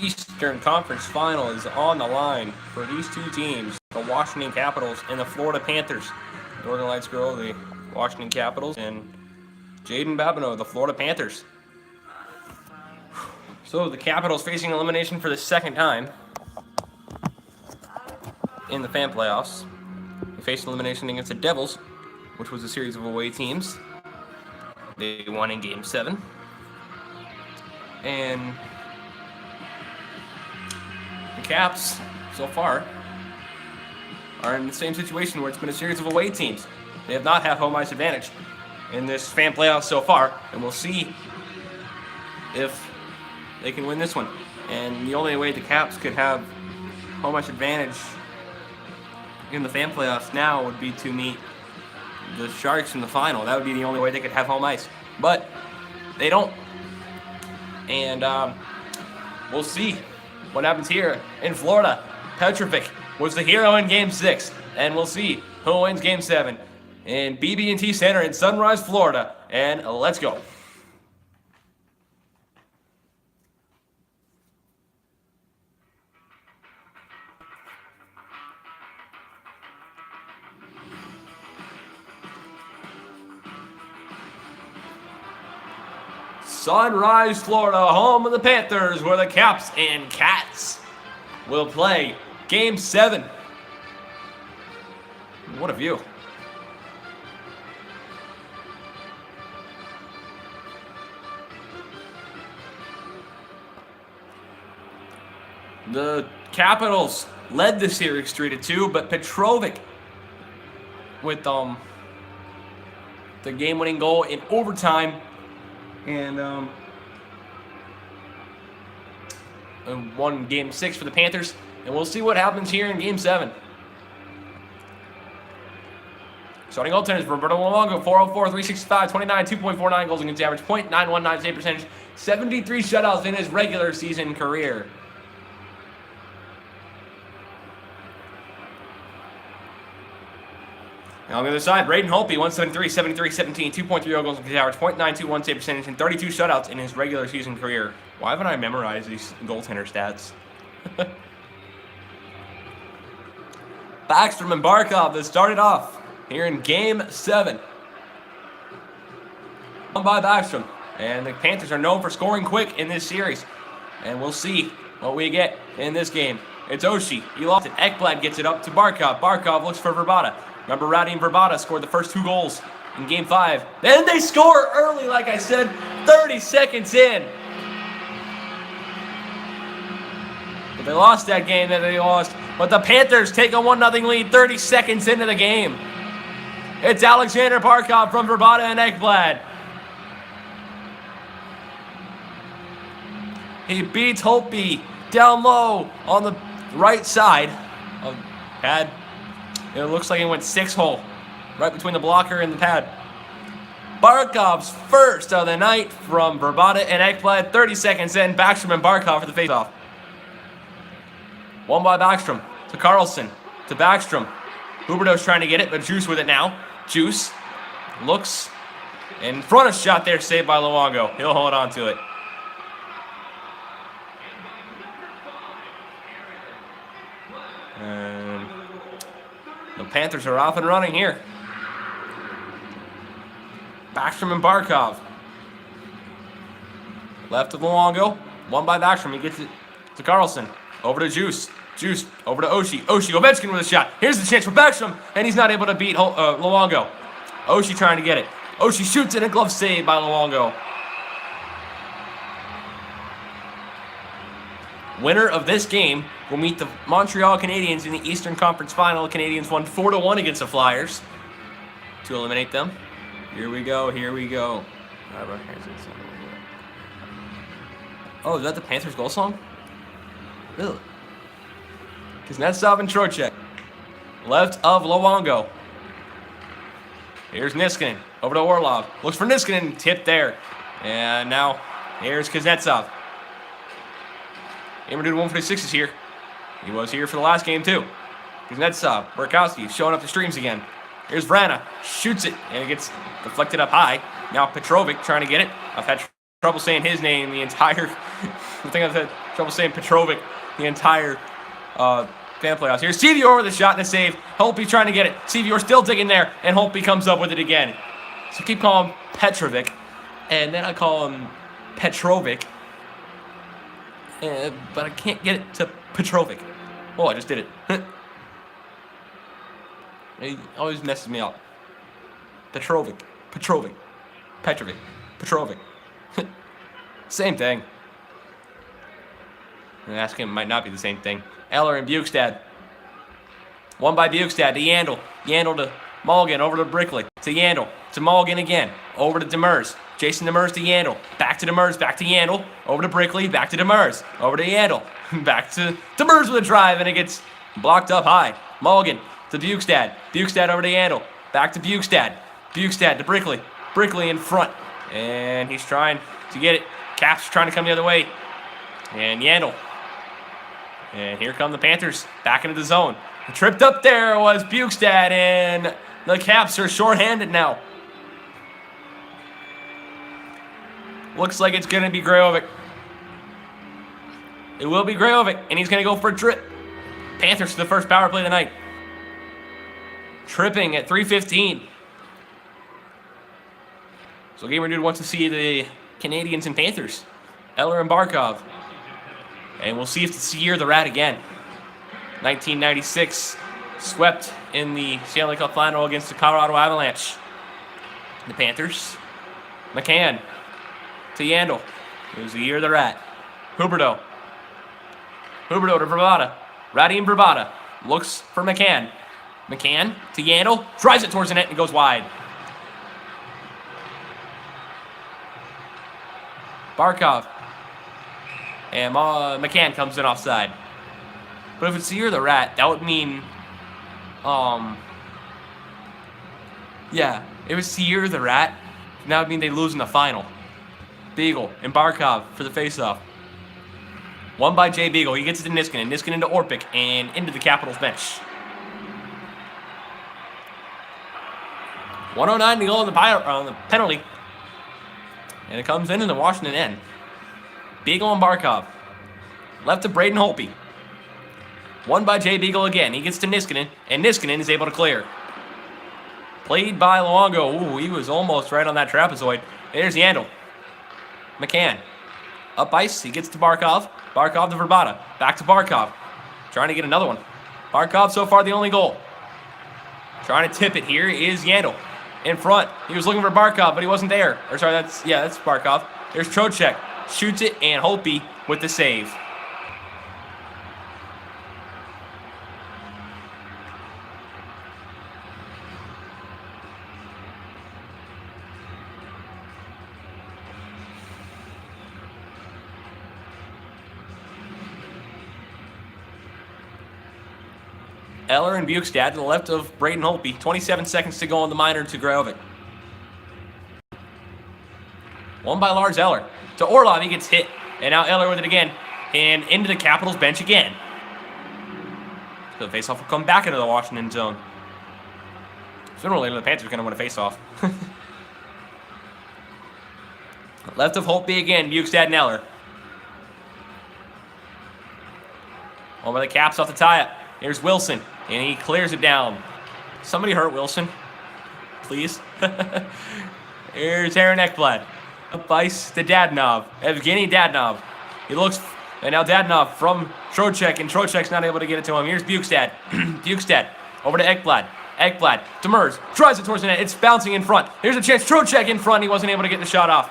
Eastern Conference Final is on the line for these two teams, the Washington Capitals and the Florida Panthers. Northernlights Gurl, the Washington Capitals, and Jaden Babineau, the Florida Panthers. So the Capitals facing elimination for the second time in the fan playoffs. They faced elimination against the Devils, which was a series of away teams. They won in Game 7. And the Caps, so far, are in the same situation where it's been a series of away teams. They have not had home ice advantage in this fan playoff so far, and we'll see if they can win this one. And the only way the Caps could have home ice advantage in the fan playoffs now would be to meet the Sharks in the final. That would be the only way they could have home ice. But they don't. And we'll see what happens here in Florida. Petrovic was the hero in Game 6. And we'll see who wins Game 7 in BB&T Center in Sunrise, Florida. And let's go. Sunrise, Florida, home of the Panthers, where the Caps and Cats will play Game 7. What a view. The Capitals led the series 3-2, but Petrovic with the game-winning goal in overtime. And won Game 6 for the Panthers. And we'll see what happens here in Game 7. Starting goaltenders, Roberto Luongo, 404, 365, 29, 2.49 goals against average, .919 save percentage, 73 shutouts in his regular season career. Now on the other side, Braden Holtby, 173, 73, 17, 2.30 goals against average, .921 save percentage, and 32 shutouts in his regular season career. Why haven't I memorized these goaltender stats? Backstrom and Barkov that started off here in Game 7. Won by Backstrom. And the Panthers are known for scoring quick in this series. And we'll see what we get in this game. It's Oshie. He lost it. Ekblad gets it up to Barkov. Barkov looks for Verbata. Remember, Rowdy and Verbata scored the first 2 goals in Game 5. Then they score early, like I said, 30 seconds in. But they lost that game that they lost. But the Panthers take a 1-0 lead 30 seconds into the game. It's Alexander Barkov from Verbata and Ekblad. He beats Holtby down low on the right side of pad. It looks like he went 6-hole, right between the blocker and the pad. Barkov's first of the night from Verbata and Ekblad. 30 seconds in, Backstrom and Barkov for the faceoff. Won by Backstrom to Carlson to Backstrom. Huberdeau's trying to get it, but Juice with it now. Juice looks in front of shot there, saved by Luongo. He'll hold on to it. And the Panthers are off and running here. Backstrom and Barkov. Left of Luongo. Won by Backstrom. He gets it to Carlson. Over to Juice. Juice over to Oshie. Oshie, Ovechkin with a shot. Here's the chance for Backstrom, and he's not able to beat Luongo. Oshie trying to get it. Oshie shoots it, and a glove save by Luongo. Winner of this game will meet the Montreal Canadiens in the Eastern Conference Final. The Canadiens won 4-1 against the Flyers to eliminate them. Here we go. Here we go. Oh, is that the Panthers goal song? Really? Kuznetsov and Trocheck. Left of Luongo. Here's Niskanen. Over to Orlov. Looks for Niskanen. Tip there. And now here's Kuznetsov. Gamer Dude 146 is here. He was here for the last game too. Kuznetsov. Burkowski showing up the streams again. Here's Vrana. Shoots it. And it gets deflected up high. Now Petrovic trying to get it. I've had trouble saying his name the entire thing I've said. trouble saying Petrovic the entire fan playoffs. Here's Sevior with a shot and a save. Holtby trying to get it. Sevior still digging there, and Holtby comes up with it again. So keep calling him Petrovic, and then I call him Petrovic, but I can't get it to Petrovic. Oh, I just did it. It always messes me up. Petrovic, Petrovic, same thing. And asking him might not be the same thing. Eller and Bukestad. One by Bukestad to Yandel. Yandel to Mulligan, over to Brickley. To Yandel. To Mulligan again. Over to Demers. Jason Demers to Yandel. Back to Demers. Back to Yandel. Over to Brickley. Back to Demers. Over to Yandel. Back to Demers with a drive, and it gets blocked up high. Mulligan to Bukestad. Bukestad over to Yandel. Back to Bukestad. Bukestad to Brickley. Brickley in front. And he's trying to get it. Caps trying to come the other way. And Yandel. And here come the Panthers back into the zone. Tripped up there was Bukestad, and the Caps are shorthanded now. Looks like it's going to be Grajovic. It will be Grajovic, and he's going to go for a trip. Panthers to the first power play of the night. Tripping at 3:15. So Gamer Dude wants to see the Canadians and Panthers. Eller and Barkov. And we'll see if it's Year the Rat again. 1996, swept in the Stanley Cup final against the Colorado Avalanche. The Panthers. McCann to Yandel. It was the Year of the Rat. Huberdeau. Huberdeau to Bravada. Radim Bravada looks for McCann. McCann to Yandel. Drives it towards the net and goes wide. Barkov. And McCann comes in offside. But if it's the Year of the Rat, that would mean, yeah, if it's the Year of the Rat, that would mean they lose in the final. Beagle and Barkov for the faceoff. One by Jay Beagle. He gets it to Niskanen. Niskanen to Orpik and into the Capitals bench. 109 to go on the penalty. And it comes into the Washington end. Beagle and Barkov. Left to Braden Holtby. One by Jay Beagle again. He gets to Niskanen, and Niskanen is able to clear. Played by Luongo. Ooh, he was almost right on that trapezoid. There's Yandel. McCann. Up ice. He gets to Barkov. Barkov to Verbata. Back to Barkov. Trying to get another one. Barkov so far the only goal. Trying to tip it here is Yandel. In front. He was looking for Barkov, but he wasn't there. Or sorry, that's Barkov. There's Trocheck. Shoots it, and Holtby with the save. Eller and Bukestad to the left of Braden Holtby. 27 seconds to go on the minor to Grajovic. One by Lars Eller. To Orlov, he gets hit. And now Eller with it again. And into the Capitals bench again. So the faceoff will come back into the Washington zone. Sooner or later, the Panthers are going to win a faceoff. Left of Holtby again, Bukestad and Eller. Over the Caps off the tie-up. Here's Wilson, and he clears it down. Somebody hurt Wilson, please. Here's Aaron Ekblad. Up ice to Dadonov. Evgeny Dadonov. He looks, and now Dadonov from Trocheck, and Trocheck's not able to get it to him. Here's Bukestad. Bukestad over to Ekblad. Ekblad, Demers, drives it towards the net. It's bouncing in front. Here's a chance. Trocheck in front. He wasn't able to get the shot off.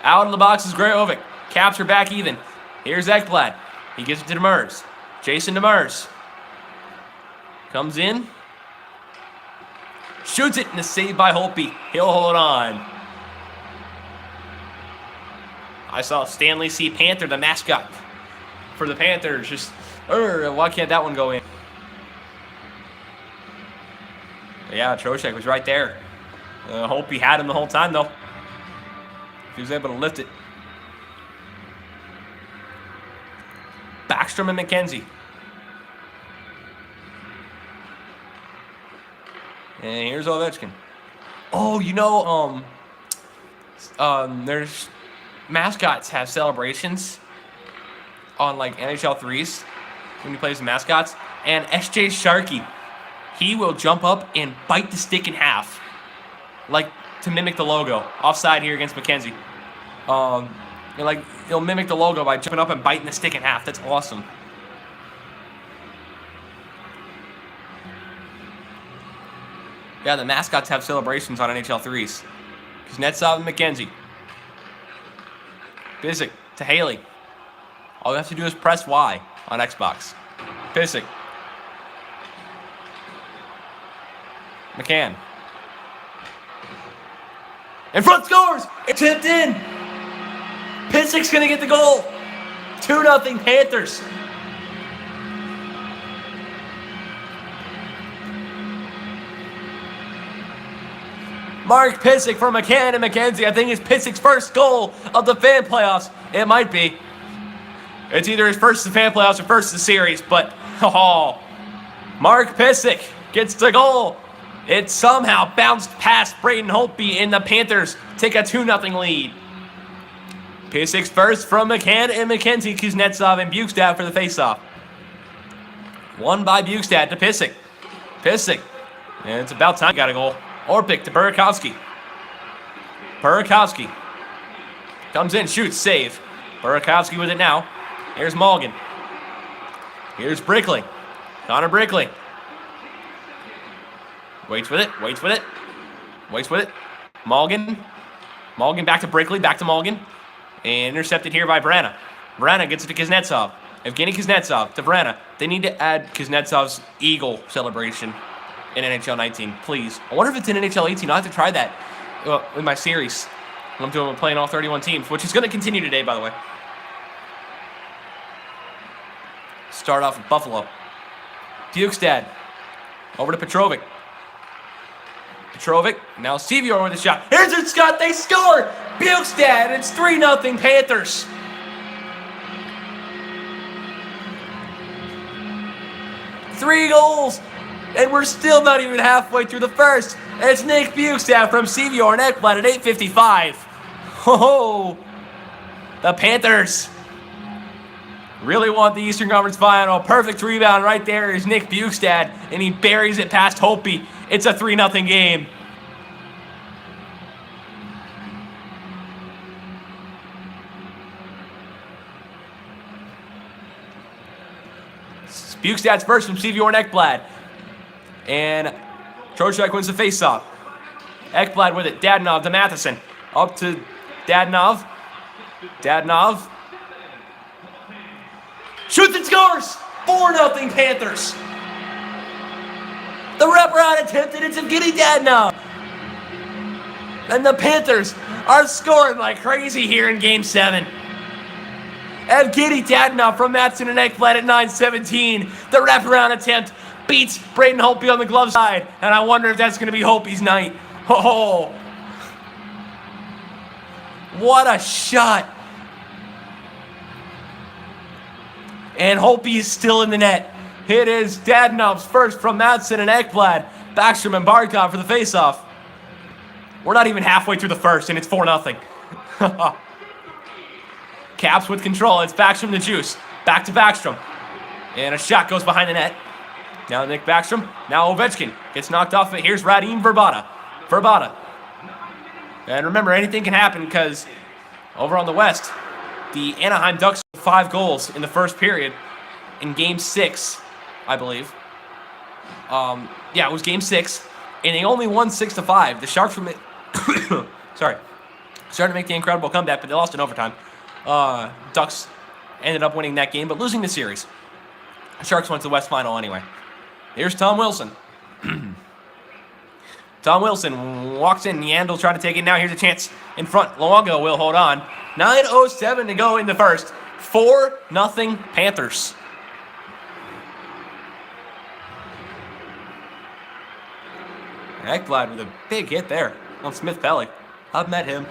Out of the box is Grajovic. Caps are back even. Here's Ekblad. He gives it to Demers. Jason Demers. Comes in. Shoots it, and a save by Holtby. He'll hold on. I saw Stanley C. Panther, the mascot for the Panthers. Just, why can't that one go in? Yeah, Trocheck was right there. Holtby had him the whole time, though. He was able to lift it. Backstrom and McKenzie. And here's Ovechkin. Oh, you know, there's mascots have celebrations. on like NHL 3s when he plays the mascots. And SJ Sharkey, he will jump up and bite the stick in half, like to mimic the logo. Offside here against McKenzie. He'll mimic the logo by jumping up and biting the stick in half. That's awesome. Yeah, the mascots have celebrations on NHL 3s. Kuznetsov and McKenzie. Pysyk to Haley. All you have to do is press Y on Xbox. Pysyk. McCann. In front, scores! It's tipped in! Pysyk's gonna get the goal! 2-0 Panthers. Mark Pysyk for McCann and McKenzie. I think it's Pysyk's first goal of the fan playoffs. It might be. It's either his first of the fan playoffs or first of the series, but Mark Pysyk gets the goal. It somehow bounced past Braden Holtby, and the Panthers take a 2-0 lead. Pysyk's first from McCann and McKenzie, Kuznetsov and Bukestad for the faceoff. Won by Bukestad to Pysyk. Pysyk. And it's about time he got a goal. Orpik to Burakovsky. Burakovsky comes in, shoots, save. Burakovsky with it now. Here's Morgan. Here's Brickley. Connor Brickley. Waits with it. Morgan back to Brickley, back to Morgan. And intercepted here by Vrana. Vrana gets it to Kuznetsov. Evgeny Kuznetsov to Vrana. They need to add Kuznetsov's eagle celebration in NHL19, please. I wonder if it's in NHL18. I'll have to try that in my series. I'm playing all 31 teams, which is going to continue today, by the way. Start off with Buffalo. Bukestad. Over to Petrovic. Now Sevior with a shot. Here's it, Scott. They scored. Bukestad. It's 3-0 Panthers. Three goals. And we're still not even halfway through the first. It's Nick Bukestad from Sevior and Ekblad at 8:55. Oh, the Panthers really want the Eastern Conference Final. Perfect rebound right there is Nick Bukestad, and he buries it past Holtby. It's a 3-0 game. Bukestad's first from Sevior and Ekblad. And Trocheck wins the faceoff. Ekblad with it. Dadonov to Matheson. Up to Dadonov. Shoots and scores! 4-0 Panthers. The wraparound attempted. It's Evgeny Dadonov. And the Panthers are scoring like crazy here in Game 7. Evgeny Dadonov from Matheson and Ekblad at 9:17. The wraparound attempt beats Braden Holtby on the glove side, and I wonder if that's going to be Holtby's night. Oh, what a shot. And Holtby is still in the net. It is Dadonov's first from Matheson and Ekblad. Backstrom and Barkov for the faceoff. We're not even halfway through the first, and it's 4-0. Caps with control. It's Backstrom to Juice. Back to Backstrom. And a shot goes behind the net. Now Nick Backstrom. Now Ovechkin gets knocked off. Here's Radim Verbata. And remember, anything can happen because over on the West, the Anaheim Ducks 5 goals in the first period in Game 6, I believe. It was Game 6, and they only won 6-5. The Sharks were started to make the incredible comeback, but they lost in overtime. Ducks ended up winning that game, but losing the series. Sharks went to the West Final anyway. Here's Tom Wilson. Tom Wilson walks in. Yandel trying to take it now. Here's a chance in front. Luongo will hold on. 9:07 to go in the first. 4-0 Panthers. Ekblad with a big hit there on Smith Pelly. I've met him.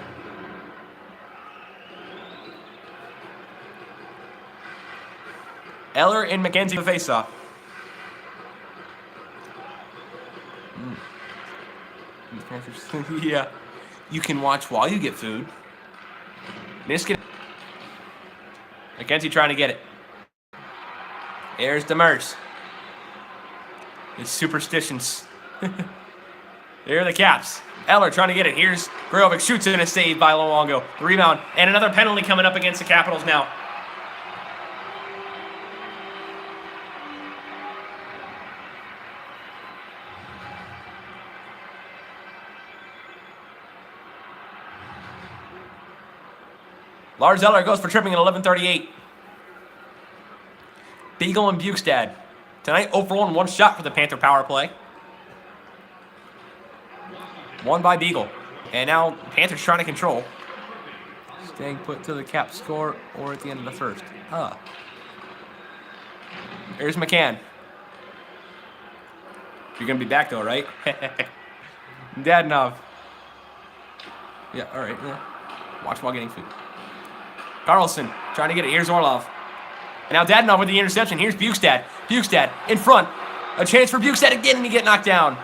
Eller and McKenzie the faceoff. Yeah. You can watch while you get food. McKenzie trying to get it. Here's Demers. His superstitions. There are the Caps. Eller trying to get it. Here's Gurl shoots it and a save by Luongo. The rebound. And another penalty coming up against the Capitals now. Lars Eller goes for tripping at 11:38. Beagle and Bukestad. Tonight, 0 for 1 shot for the Panther power play. Won by Beagle. And now Panthers trying to control. Staying put to the Cap score or at the end of the first. Here's McCann. You're going to be back though, right? Dadonov. Yeah, all right. Yeah. Watch while getting food. Carlson trying to get it. Here's Orlov. And now Dadonov with the interception. Here's Bukestad. Bukestad in front. A chance for Bukestad again, and he get knocked down.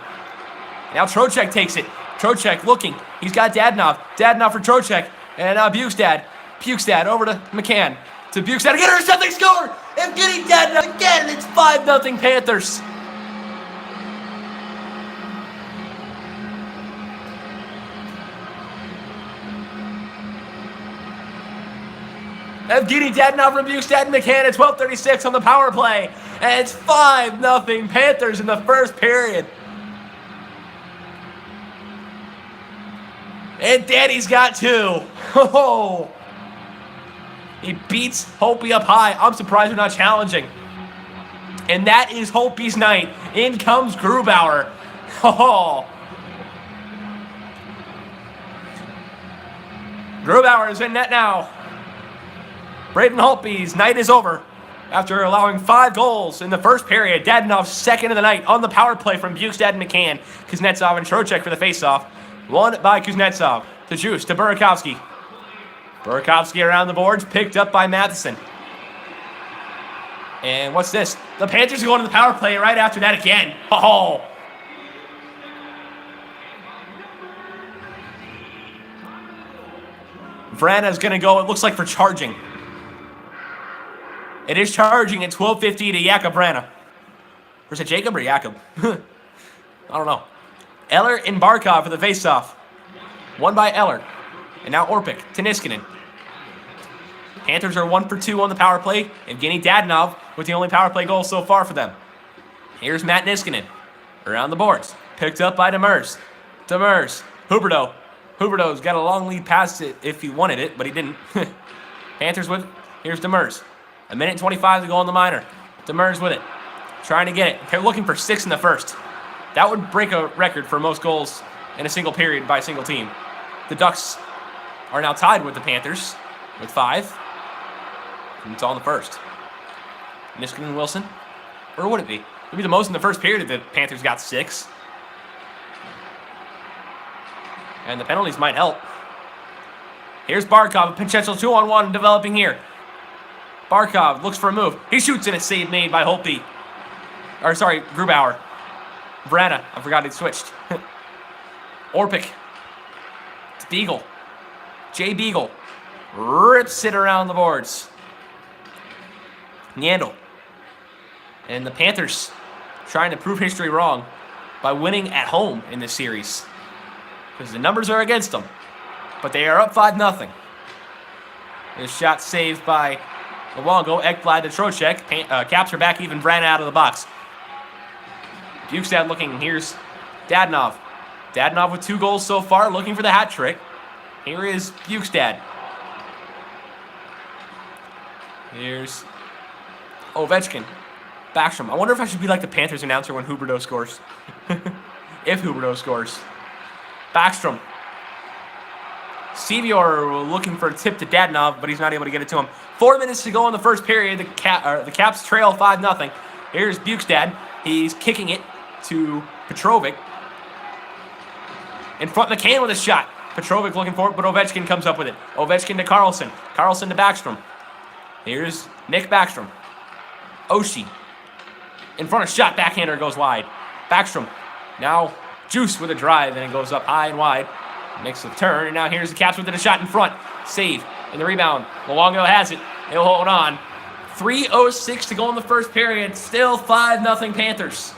Now Trocheck takes it. Trocheck looking. He's got Dadonov. Dadonov for Trocheck. And now Bukestad. Bukestad over to McCann. To Bukestad again. Intercepting score! And getting Dadonov again. It's 5-0 Panthers. Evgeny Dadonov from Bukestad and McCann at 12:36 on the power play. And it's 5-0 Panthers in the first period. And Daddy's got 2. Oh, he beats Holtby up high. I'm surprised we're not challenging. And that is Holtby's night. In comes Grubauer. Oh. Grubauer is in net now. Braden Holtby's night is over after allowing 5 goals in the first period. Dadonov's second of the night on the power play from Bukestad and McCann. Kuznetsov and Trocheck for the faceoff. Won by Kuznetsov. To Juice, to Burakovsky. Burakovsky around the boards, picked up by Matheson. And what's this? The Panthers are going to the power play right after that again. Oh! Vrana's going to go, it looks like, for charging. It is charging at 12:50 to Jakub Vrana. Or is it Jacob or Jakub? I don't know. Eller and Barkov for the faceoff. Won by Eller. And now Orpik to Niskanen. Panthers are 1 for 2 on the power play. Evgeny Dadonov with the only power play goal so far for them. Here's Matt Niskanen. Around the boards. Picked up by Demers. Demers. Huberdeau. Huberdeau's got a long lead past it if he wanted it, but he didn't. Panthers with it. Here's Demers. 1:25 to go on the minor. Demers with it. Trying to get it. They're looking for 6 in the first. That would break a record for most goals in a single period by a single team. The Ducks are now tied with the Panthers with 5. And it's all in the first. Niskanen and Wilson. Or would it be? It would be the most in the first period if the Panthers got 6. And the penalties might help. Here's Barkov, a potential 2-on-1 developing here. Barkov looks for a move. He shoots in a save made by Holtby. Or sorry, Grubauer. Vrana, I forgot he switched. Orpik. It's Beagle. Jay Beagle. Rips it around the boards. Nyandl. And the Panthers trying to prove history wrong by winning at home in this series. Because the numbers are against them. But they are up 5-0. This shot saved by Luongo. Ekblad to Trocheck. Caps are back even. Vrana out of the box. Bukestad looking. Here's Dadonov. Dadonov with 2 goals so far, looking for the hat trick. Here is Bukestad. Here's Ovechkin. Backstrom. I wonder if I should be like the Panthers announcer when Huberdeau scores. If Huberdeau scores. Backstrom. Sevior looking for a tip to Dadonov, but he's not able to get it to him. 4 minutes to go in the first period. The Caps trail 5-0. Here's Bukestad. He's kicking it to Petrovic. In front, McCann with a shot. Petrovic looking for it, but Ovechkin comes up with it. Ovechkin to Carlson. Carlson to Backstrom. Here's Nick Backstrom. Oshie. In front of shot, backhander goes wide. Backstrom. Now Juice with a drive, and it goes up high and wide. Makes the turn, and now here's the Caps with a shot in front. Save, and the rebound. Luongo has it. He'll hold on. 3:06 to go in the first period. Still 5-0 Panthers.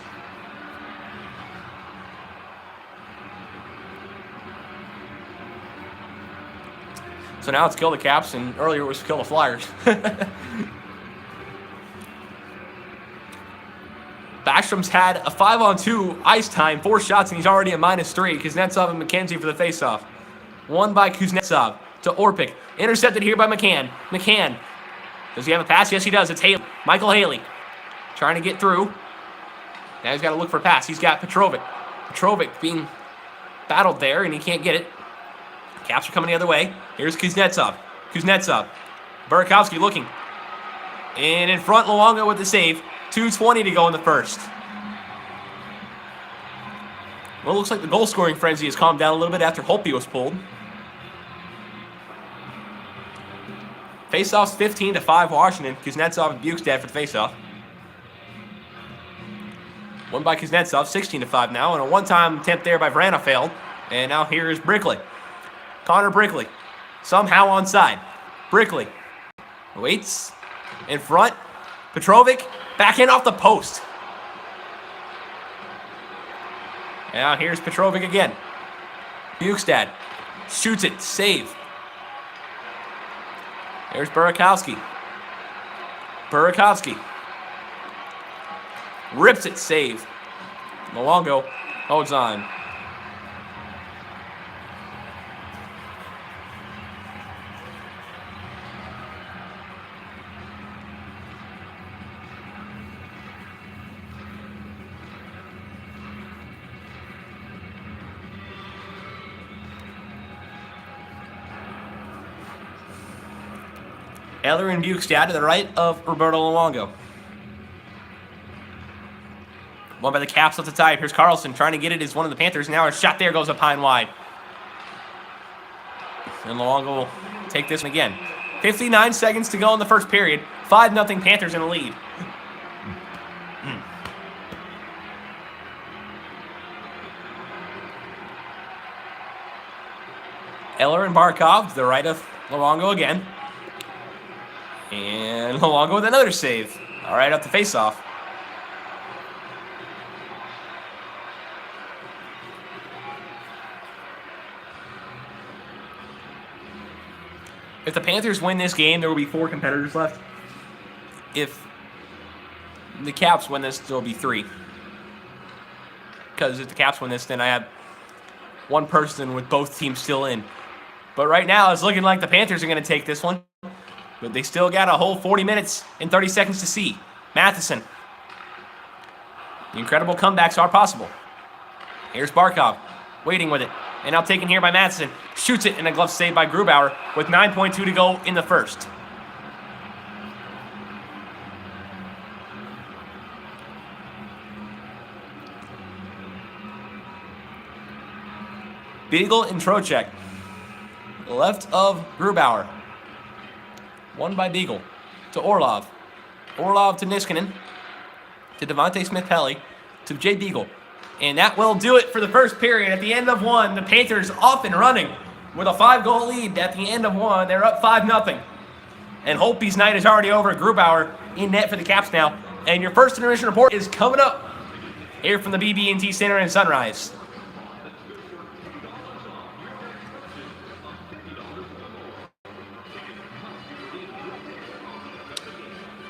So now it's kill the Caps, and earlier it was kill the Flyers. Backstrom's had a 5-on-2 ice time, 4 shots, and he's already at -3. Kuznetsov and McKenzie for the faceoff. Won by Kuznetsov to Orpik. Intercepted here by McCann. McCann. Does he have a pass? Yes, he does. It's Haley. Michael Haley. Trying to get through. Now he's got to look for a pass. He's got Petrovic. Petrovic being battled there, and he can't get it. Caps are coming the other way. Here's Kuznetsov. Kuznetsov. Burakovsky looking. And in front, Luongo with the save. 2:20 to go in the first. Well, it looks like the goal-scoring frenzy has calmed down a little bit after Holtby was pulled. Faceoffs 15-5 Washington. Kuznetsov and Bukestad for the faceoff. Won by Kuznetsov, 16-5 now. And a one-time attempt there by Vrana failed. And now here is Brickley. Connor Brickley. Somehow onside. Brickley. Waits. In front. Petrovic. Backhand off the post. And now here's Petrovic again. Bukestad. Shoots it. Save. There's Burakovsky. Burakovsky. Rips it. Save. Luongo holds on. Eller and Bukestad to the right of Roberto Luongo. Won by the Caps off the tie. Here's Carlson trying to get it as one of the Panthers. Now a shot there goes up high and wide. And Luongo will take this one again. 59 seconds to go in the first period. 5-0 Panthers in the lead. Eller and Barkov to the right of Luongo again. And Luongo with another save. All right, up the faceoff. If the Panthers win this game, there will be 4 competitors left. If the Caps win this, there will be 3. Because if the Caps win this, then I have one person with both teams still in. But right now, it's looking like the Panthers are going to take this one. But they still got a whole 40 minutes and 30 seconds to see. Matheson. The incredible comebacks are possible. Here's Barkov. Waiting with it. And now taken here by Matheson. Shoots it in a glove save by Grubauer with 9.2 to go in the first. Beagle and Trocheck. Left of Grubauer. Won by Beagle to Orlov. Orlov to Niskanen. To Devontae Smith-Pelly. To Jay Beagle. And that will do it for the first period. At the end of one, the Panthers off and running with a 5-goal lead. At the end of one, they're up 5-0. And Holtby's night is already over. Grubauer in net for the Caps now. And your first intermission report is coming up here from the BB&T Center in Sunrise.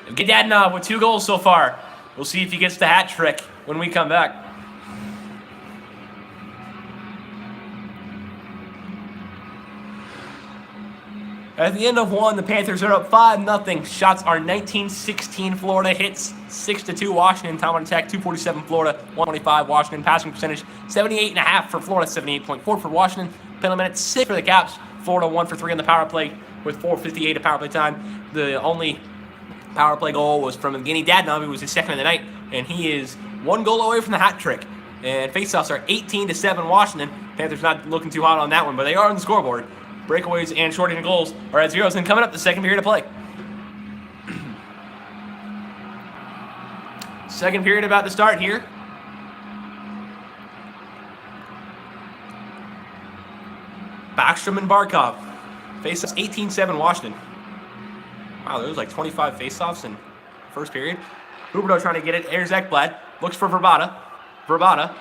Jaden with 2 goals so far. We'll see if he gets the hat trick when we come back. At the end of one, the Panthers are up 5-0. Shots are 19-16 Florida. Hits 6-2 Washington. Time on attack 247 Florida, 125 Washington. Passing percentage 78.5 for Florida, 78.4 for Washington. Penalty minutes 6 for the Caps. Florida 1 for 3 on the power play with 4:58 of power play time. The only power play goal was from Evgeny Dadonov, who was his second of the night, and he is 1 goal away from the hat trick. And faceoffs are 18-7 Washington. Panthers not looking too hot on that one, but they are on the scoreboard. Breakaways and shorting goals are at 0s. And coming up, the second period of play. Second period about to start here. Backstrom and Barkov. Faceoffs 18-7 Washington. Wow, there was like 25 faceoffs in first period. Huberdeau trying to get it. Here's Ekblad. Looks for Verbata. Verbata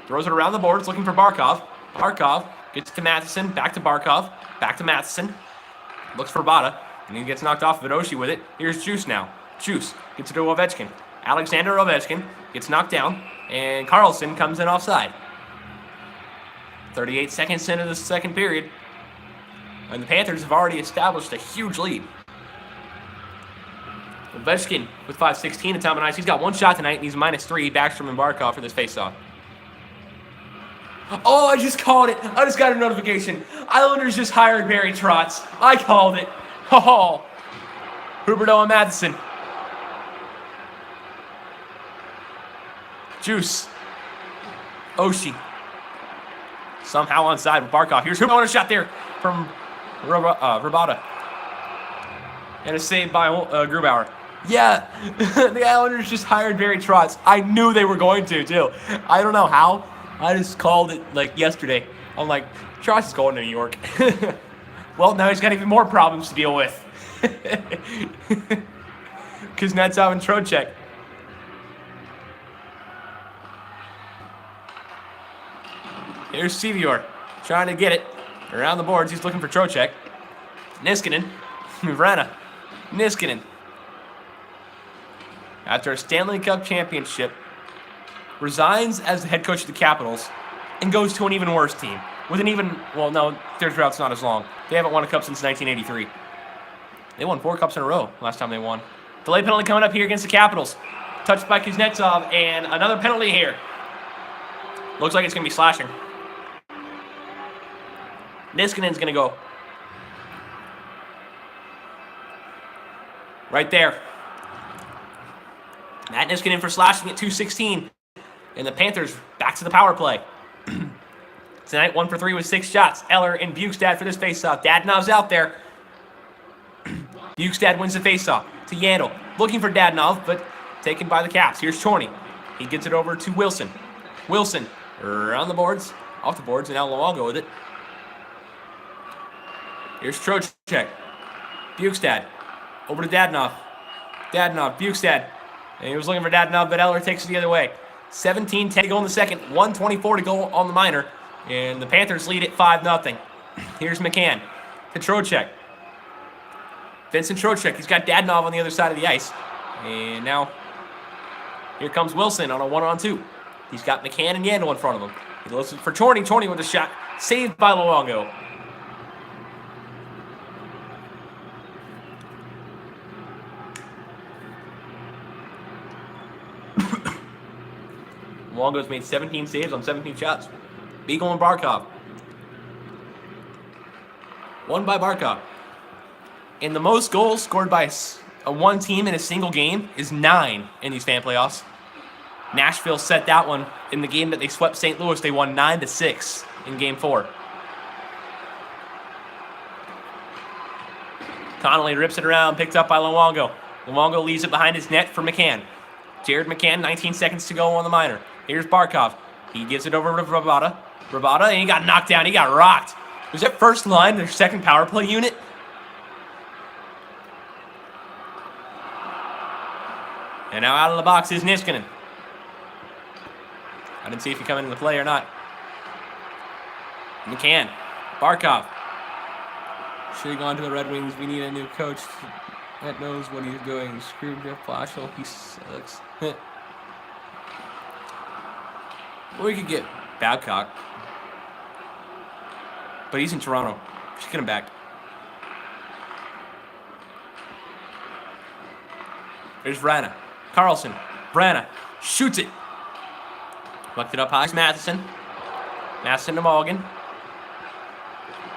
throws it around the boards looking for Barkov. Barkov gets to Matheson. Back to Barkov. Back to Matheson. Looks for Verbata. And he gets knocked off Vidoshi with it. Here's Juice now. Juice gets it to Ovechkin. Alexander Ovechkin gets knocked down. And Carlson comes in offside. 38 seconds into the second period. And the Panthers have already established a huge lead. Ovechkin with 5:16 at time of ice. He's got one shot tonight, and he's -3. Backstrom and Barkov for this faceoff. Oh, I just called it. I just got a notification. Islanders just hired Barry Trotz. I called it. Oh, Huberdeau and Matheson. Juice. Oshie. Somehow onside with Barkov. Here's Huberdeau on a shot there from Rabada. And a save by Grubauer. Yeah, the Islanders just hired Barry Trotz. I knew they were going to, too. I don't know how. I just called it, like, yesterday. I'm like, Trotz is going to New York. Well, now he's got even more problems to deal with. Because Kuznetsov and Trocheck. Here's Sevior trying to get it around the boards. He's looking for Trocheck. Niskanen. Vrana. Niskanen. After a Stanley Cup championship, resigns as the head coach of the Capitals and goes to an even worse team. With an even, well, no, their drought's not as long. They haven't won a cup since 1983. They won 4 cups in a row last time they won. Delay penalty coming up here against the Capitals. Touched by Kuznetsov, and another penalty here. Looks like it's going to be slashing. Niskanen's going to go. Right there. Matt Niskanen for slashing at 2:16. And the Panthers back to the power play. Tonight, 1 for 3 with 6 shots. Eller and Bukestad for this faceoff. Dadonov's out there. Bukestad wins the faceoff to Yandel. Looking for Dadonov, but taken by the Caps. Here's Chorney. He gets it over to Wilson. Wilson around the boards. Off the boards, and now Luongo with it. Here's Trocheck. Bukestad. Over to Dadonov. Dadonov. Bukestad. And he was looking for Dadonov, but Eller takes it the other way. 17-10 to go in the second. 1:24 to go on the minor. And the Panthers lead it 5-0. Here's McCann to Trocheck. Vincent Trocheck. He's got Dadonov on the other side of the ice. And now here comes Wilson on a 1-on-2. He's got McCann and Yandel in front of him. He looks for Chorney. Chorney with a shot. Saved by Luongo. Luongo's made 17 saves on 17 shots. Beagle and Barkov. One by Barkov. And the most goals scored by one team in a single game is 9 in these fan playoffs. Nashville set that one in the game that they swept St. Louis. They won 9-6 in Game 4. Connolly rips it around, picked up by Luongo. Luongo leaves it behind his net for McCann. Jared McCann, 19 seconds to go on the minor. Here's Barkov. He gives it over to Rabada. Rabada, and he got knocked down. He got rocked. Was that first line, their second power play unit? And now out of the box is Niskanen. I didn't see if he come into the play or not. McCann. Barkov. Should have gone to the Red Wings. We need a new coach that knows what he's doing. Screw Jeff Blashill. He sucks. We could get Babcock. But he's in Toronto. Just get him back. There's Vrana. Carlson. Vrana. Shoots it. Looked it up high. Matheson. Matheson to Mulligan.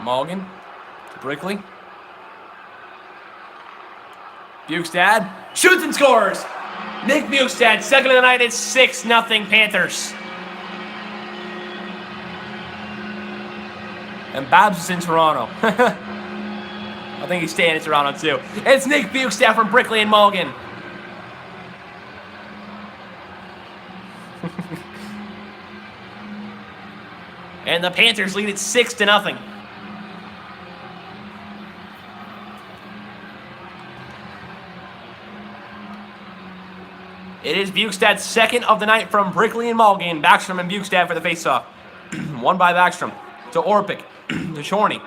Mulligan. To Brickley. Bukestad. Shoots and scores! Nick Bukestad, second of the night. It's 6-0 Panthers. And Babs is in Toronto. I think he's staying in Toronto too. It's Nick Bukestad from Brickley and Mulligan. And the Panthers lead it 6-0. It is Bukestad's second of the night from Brickley and Mulligan. Backstrom and Bukestad for the faceoff. One by Backstrom to Orpik to Chorney.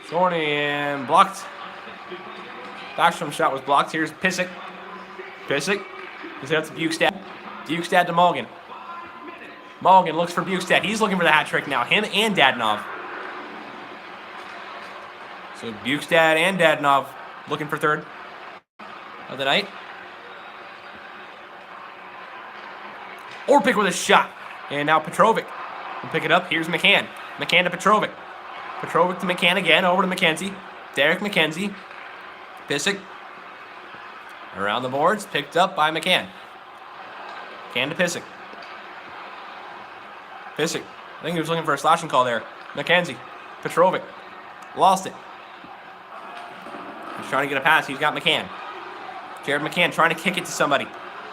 Chorney and blocked. Backstrom's shot was blocked. Here's Pissick. Pissick. He's out to Bukestad. Bukestad to Mulligan. Mulligan looks for Bukestad. He's looking for the hat trick now. Him and Dadonov. So Bukestad and Dadonov looking for third of the night. Orpik with a shot. And now Petrovic will pick it up. Here's McCann. McCann to Petrovic. Petrovic to McCann again. Over to McKenzie. Derek McKenzie. Pissick. Around the boards. Picked up by McCann. McCann to Pissick. Pissick. I think he was looking for a slashing call there. McKenzie. Petrovic. Lost it. He's trying to get a pass. He's got McCann. Jared McCann trying to kick it to somebody.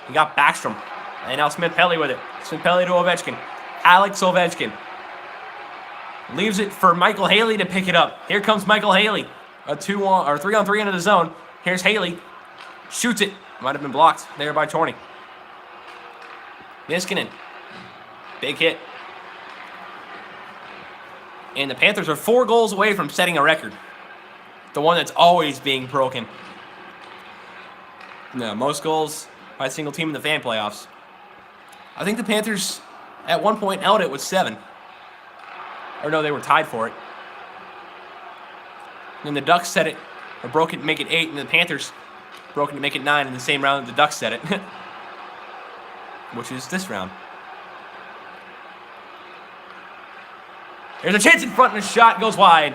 He got Backstrom. And now Smith-Pelly with it. Smith-Pelly to Ovechkin. Alex Ovechkin. Leaves it for Michael Haley to pick it up. Here comes Michael Haley. A 3-on-3 into the zone. Here's Haley. Shoots it. Might have been blocked there by Chorney. Niskanen. Big hit. And the Panthers are 4 goals away from setting a record. The one that's always being broken. No, most goals by a single team in the fan playoffs. I think the Panthers at one point held it with 7. Or no, they were tied for it. And the Ducks set it, or broke it to make it 8, and the Panthers broke it to make it 9 in the same round that the Ducks set it. Which is this round. There's a chance in front, and a shot goes wide.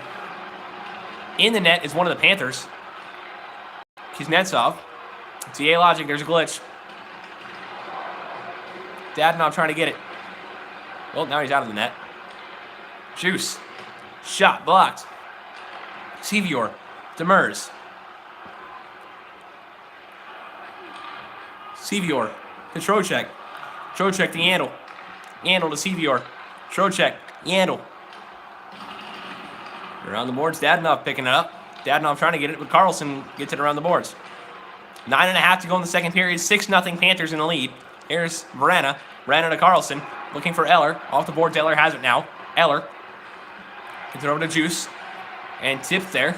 In the net is one of the Panthers. Kuznetsov. It's EA logic, there's a glitch. Dadonov trying to get it. Well, now he's out of the net. Juice. Shot blocked. Sevior. Demers. Sevior. To Trocheck. Trocheck to Yandel. Yandel to Sevior. Trocheck. Yandel. Around the boards. Dadonov picking it up. Dadonov trying to get it, but Carlson gets it around the boards. 9.5 to go in the second period. 6-0 Panthers in the lead. Here's Verana. Verana to Carlson. Looking for Eller. Off the boards. Eller has it now. Eller. Gets it over to Juice. And tipped there.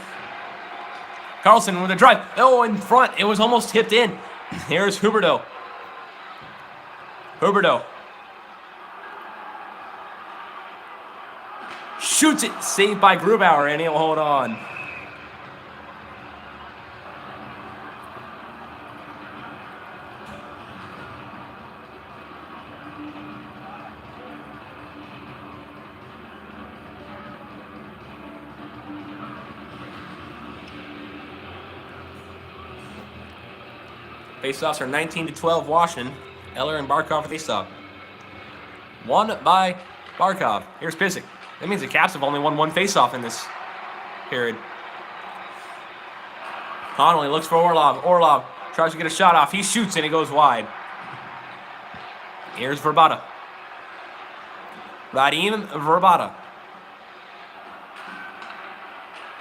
Carlson with a drive. Oh, in front. It was almost tipped in. Here's Huberdeau. Huberdeau. Shoots it. Saved by Grubauer, and he'll hold on. Faceoffs are 19-12 Washington. Eller and Barkov face-off. Won by Barkov. Here's Pissick. That means the Caps have only won 1 faceoff in this period. Connolly looks for Orlov. Orlov tries to get a shot off. He shoots and it goes wide. Here's Verbata. Radim Verbata.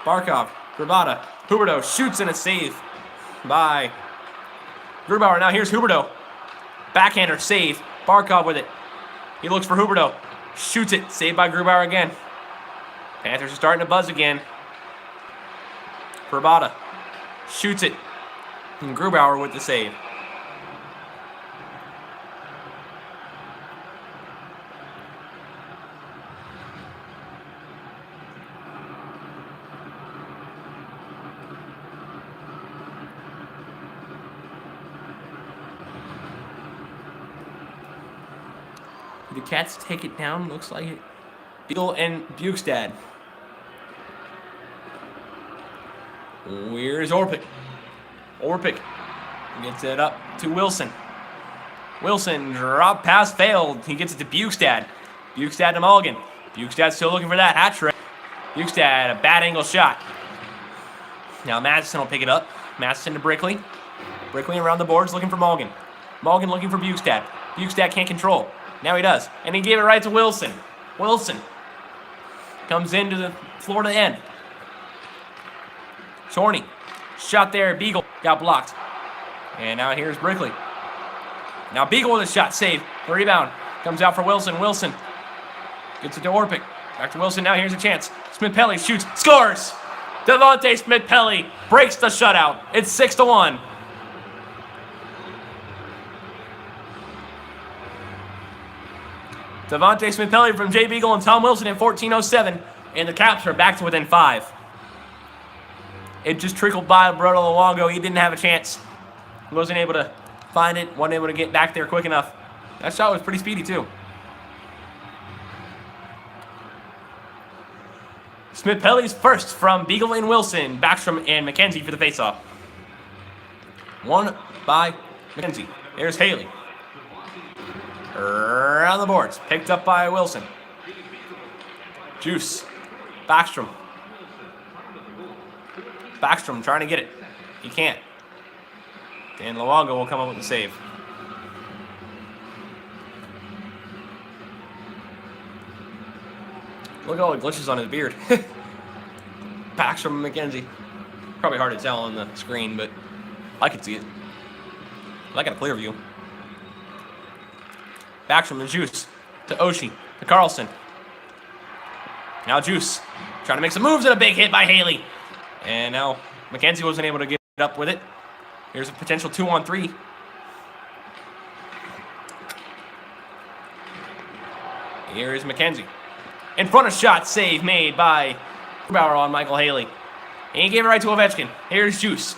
Barkov. Verbata. Huberdeau shoots and a save by Grubauer. Now here's Huberdeau. Backhander save. Barkov with it. He looks for Huberdeau. Shoots it. Saved by Grubauer again. Panthers are starting to buzz again. Verbata. Shoots it. And Grubauer with the save. The Cats take it down. Looks like it. Beagle and Bukestad. Where's Orpik? Orpik gets it up to Wilson. Wilson, drop pass failed. He gets it to Bukestad. Bukestad to Mulligan. Bukestad still looking for that hat trick. Bukestad, a bad angle shot. Now Madison will pick it up. Madison to Brickley. Brickley around the boards looking for Mulligan. Mulligan looking for Bukestad. Bukestad can't control. Now he does. And he gave it right to Wilson. Wilson comes into the Florida end. Chorney. Shot there. Beagle got blocked. And now here's Brickley. Now Beagle with a shot, save. The rebound comes out for Wilson. Wilson gets it to Orpik. Back to Wilson now, here's a chance. Smith-Pelly shoots, scores! Devontae Smith-Pelly breaks the shutout. It's 6-1. Devontae Smith-Pelly from Jay Beagle and Tom Wilson in 14:07, and the Caps are back to within 5. It just trickled by Brodo Luongo. He didn't have a chance. He wasn't able to find it, wasn't able to get back there quick enough. That shot was pretty speedy too. Smith-Pelly's first from Beagle and Wilson. Backstrom and McKenzie for the faceoff. One by McKenzie. There's Haley. Around the boards. Picked up by Wilson. Juice. Backstrom. Backstrom trying to get it. He can't. And Luongo will come up with the save. Look at all the glitches on his beard. Backstrom and McKenzie. Probably hard to tell on the screen, but I can see it. I got a clear view. Backstrom and Juice to Oshie to Carlson. Now Juice trying to make some moves and a big hit by Haley. And now McKenzie wasn't able to get up with it. Here's a potential 2-on-3. Here is McKenzie. In front of shot, save made by Bauer on Michael Haley. And he gave it right to Ovechkin. Here's Juice.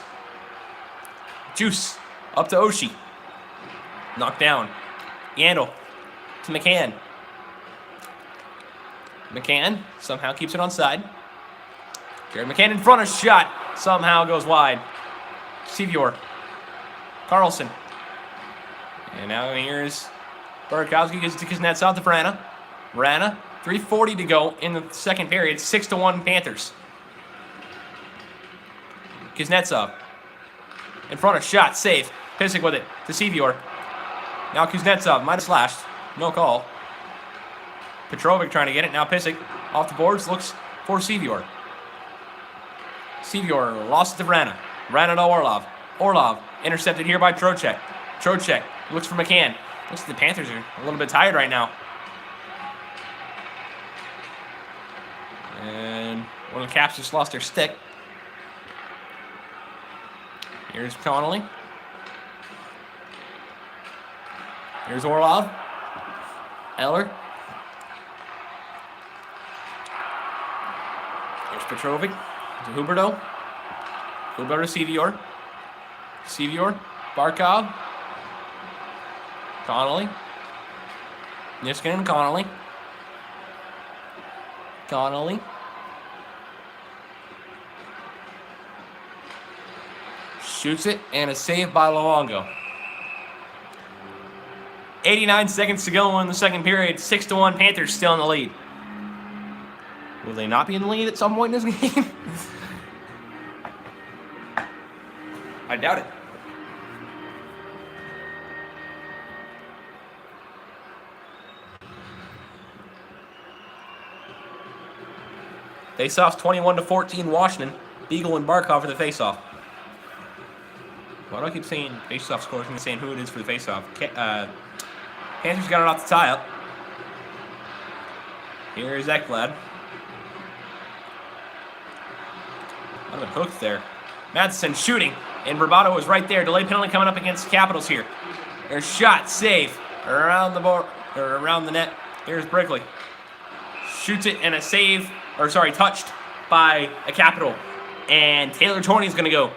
Juice up to Oshie. Knocked down. Yandel to McCann. McCann somehow keeps it on side. Jared McCann in front of shot. Somehow goes wide. Sevior. Carlson. And now here's Burakovsky gives it to Kuznetsov to Vrana. Vrana, 3:40 to go in the second period. 6-1 Panthers. Kuznetsov. In front of shot. Save. Pysyk with it to Sevior. Now Kuznetsov might have slashed. No call. Petrovic trying to get it. Now Pysyk off the boards. Looks for Sevior. Sevior lost it to Vrana. Vrana to Orlov. Orlov intercepted here by Trocheck. Trocheck looks for McCann. Looks like the Panthers are a little bit tired right now. And one of the Caps just lost their stick. Here's Connolly. Here's Orlov. Eller. Here's Petrovic. To Huberdeau. Huberdeau to Sevior. Sevior. Barkov. Connolly. Niskanen. Connolly. Connolly. Shoots it, and a save by Luongo. 89 seconds to go in the second period. 6-1 Panthers still in the lead. Will they not be in the lead at some point in this game? I doubt it. Faceoffs 21-14 Washington. Beagle and Barkov for the faceoff. Why do I keep saying faceoff scores and saying who it is for the faceoff? Panthers got it off the tie up. Here's Ekblad. I'm hooked there. Madsen shooting, and Bravado is right there. Delayed penalty coming up against Capitals here. There's shot, save around the board or around the net. Here's Brickley. Shoots it and a save, touched by a Capital. And Taylor Torney is going to go.